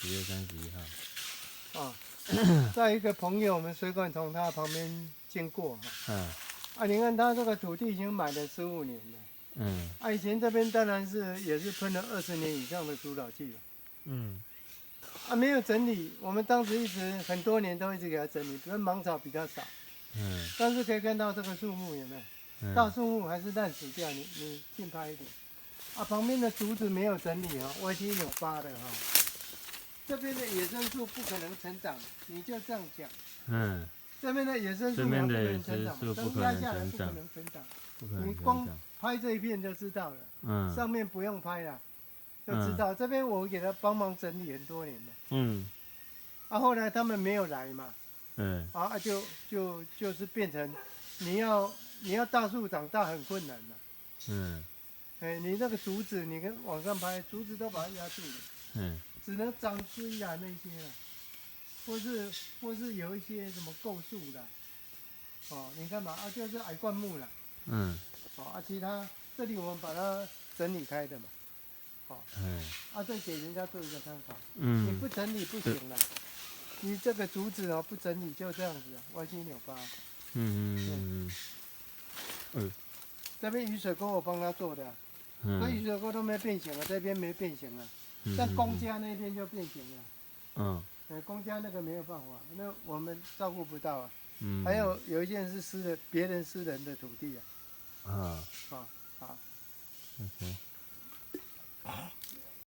10月31号。啊，在一个朋友，我们水管从他旁边经过哈。你看他这个土地已经买了15年了。以前这边当然也是喷了20年以上的除草剂了。没有整理，我们当时很多年都一直给他整理，比如芒草比较少。但是可以看到这个树木有没有？大树木还是烂死掉，你近拍一点。旁边的竹子没有整理歪七扭八的这边的野生树不可能成长，你就这样讲。这边的野生树不可能成长，灯压下来不可能成长。你光拍这一片就知道了。上面不用拍了，就知道。这边我给他帮忙整理很多年了。后来他们没有来嘛。就是变成你要大树长大很困难了。你那个竹子，你跟往上拍，竹子都把它压住了。只能长枝啊那些了，或是有一些什么构树的。你看嘛，就是矮灌木了。其他这里我们把它整理开的嘛。再给人家做一个参考。你不整理不行了。你这个竹子不整理就这样子歪七扭八。这边雨水沟我帮他做的。那雨水沟都没变形了，这边没变形了。但公家那边就变形了。公家那个没有办法，那我们照顾不到啊。还有一件是别人私人的土地啊。好。OK。